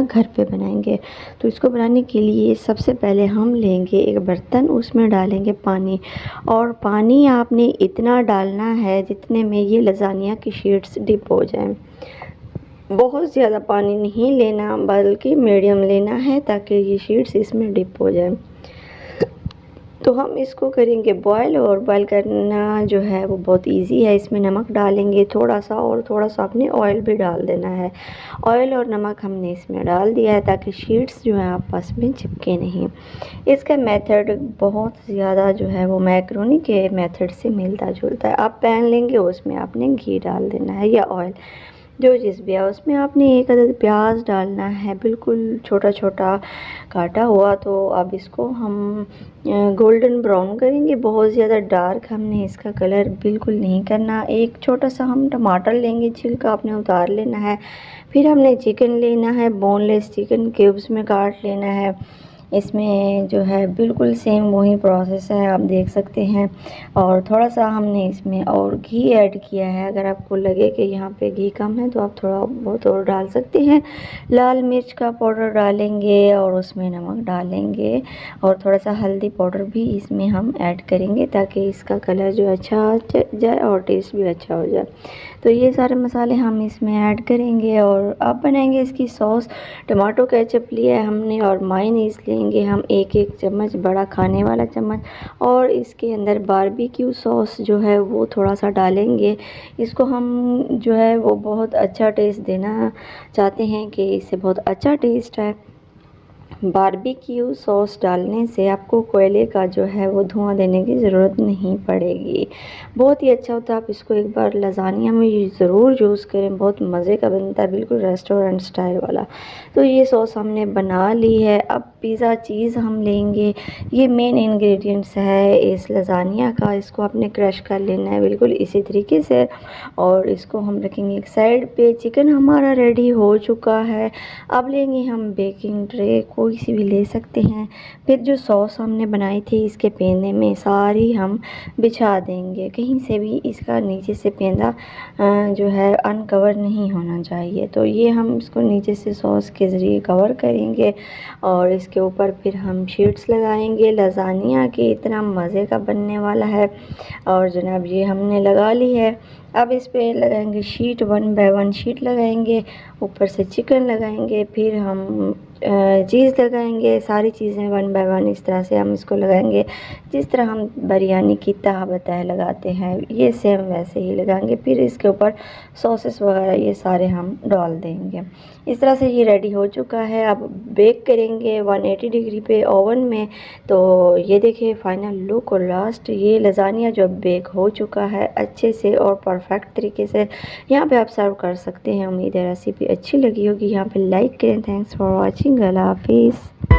घर पे बनाएंगे। तो इसको बनाने के लिए सबसे पहले हम लेंगे एक बर्तन, उसमें डालेंगे पानी, और पानी आपने इतना डालना है जितने में ये लजानिया की शीट्स डिप हो जाएं। बहुत ज़्यादा पानी नहीं लेना बल्कि मीडियम लेना है ताकि ये शीट्स इसमें डिप हो जाएं। तो हम इसको करेंगे बॉयल, और बॉयल करना जो है वो बहुत इजी है। इसमें नमक डालेंगे थोड़ा सा, और थोड़ा सा आपने ऑयल भी डाल देना है। ऑयल और नमक हमने इसमें डाल दिया है ताकि शीट्स जो है आपस में चिपके नहीं। इसका मेथड बहुत ज़्यादा जो है वो मैक्रोनी के मेथड से मिलता जुलता है। आप पैन लेंगे, उसमें आपने घी डाल देना है या ऑयल, जो चीज़ भी है। उसमें आपने एक अदद प्याज डालना है, बिल्कुल छोटा छोटा काटा हुआ। तो अब इसको हम गोल्डन ब्राउन करेंगे, बहुत ज़्यादा डार्क हमने इसका कलर बिल्कुल नहीं करना। एक छोटा सा हम टमाटर लेंगे, छिलका आपने उतार लेना है। फिर हमने चिकन लेना है, बोनलेस चिकन क्यूब्स में काट लेना है। इसमें जो है बिल्कुल सेम वही प्रोसेस है, आप देख सकते हैं। और थोड़ा सा हमने इसमें और घी ऐड किया है। अगर आपको लगे कि यहाँ पे घी कम है तो आप थोड़ा बहुत और डाल सकते हैं। लाल मिर्च का पाउडर डालेंगे और उसमें नमक डालेंगे, और थोड़ा सा हल्दी पाउडर भी इसमें हम ऐड करेंगे ताकि इसका कलर जो अच्छा जाए और टेस्ट भी अच्छा हो जाए। तो ये सारे मसाले हम इसमें ऐड करेंगे, और अब बनाएंगे इसकी सॉस। टमाटो केचप लिया है हमने, और मायोनीज़ लेंगे हम एक चम्मच, बड़ा खाने वाला चम्मच, और इसके अंदर बारबेक्यू सॉस जो है वो थोड़ा सा डालेंगे। इसको हम जो है वो बहुत अच्छा टेस्ट देना चाहते हैं कि इससे बहुत अच्छा टेस्ट है। बारबेक्यू सॉस डालने से आपको कोयले का जो है वो धुआं देने की ज़रूरत नहीं पड़ेगी, बहुत ही अच्छा होता है। आप इसको एक बार लजानिया में ज़रूर यूज़ करें, बहुत मज़े का बनता है, बिल्कुल रेस्टोरेंट स्टाइल वाला। तो ये सॉस हमने बना ली है। अब पिज़्ज़ा चीज़ हम लेंगे, ये मेन इंग्रेडिएंट्स है इस लजानिया का। इसको आपने क्रश कर लेना है बिल्कुल इसी तरीके से, और इसको हम रखेंगे एक साइड पे। चिकन हमारा रेडी हो चुका है। अब लेंगे हम बेकिंग ट्रे, कोई सी भी ले सकते हैं। फिर जो सॉस हमने बनाई थी इसके पेंदे में सारी हम बिछा देंगे, कहीं से भी इसका नीचे से पेंदा जो है अनकवर नहीं होना चाहिए। तो ये हम इसको नीचे से सॉस के ज़रिए कवर करेंगे, और इसके ऊपर फिर हम शीट्स लगाएंगे लजानिया के। इतना मज़े का बनने वाला है। और जनाब ये हमने लगा ली है। अब इस पे लगाएंगे शीट, 1 बाय 1 शीट लगाएंगे, ऊपर से चिकन लगाएंगे, फिर हम चीज़ लगाएंगे। सारी चीज़ें 1 बाय 1 इस तरह से हम इसको लगाएंगे, जिस तरह हम बिरयानी की तह बताए लगाते हैं, ये सेम वैसे ही लगाएंगे। फिर इसके ऊपर सॉसेस वगैरह ये सारे हम डाल देंगे। इस तरह से ये रेडी हो चुका है। अब बेक करेंगे 180 डिग्री पे ओवन में। तो ये देखिए फाइनल लुक और लास्ट, ये लजानिया जो बेक हो चुका है अच्छे से और परफेक्ट तरीके से। यहाँ पे आप सर्व कर सकते हैं। उम्मीद है रेसिपी अच्छी लगी होगी। यहाँ पे लाइक करें। Thanks for watching. अल्लाह हाफिज़।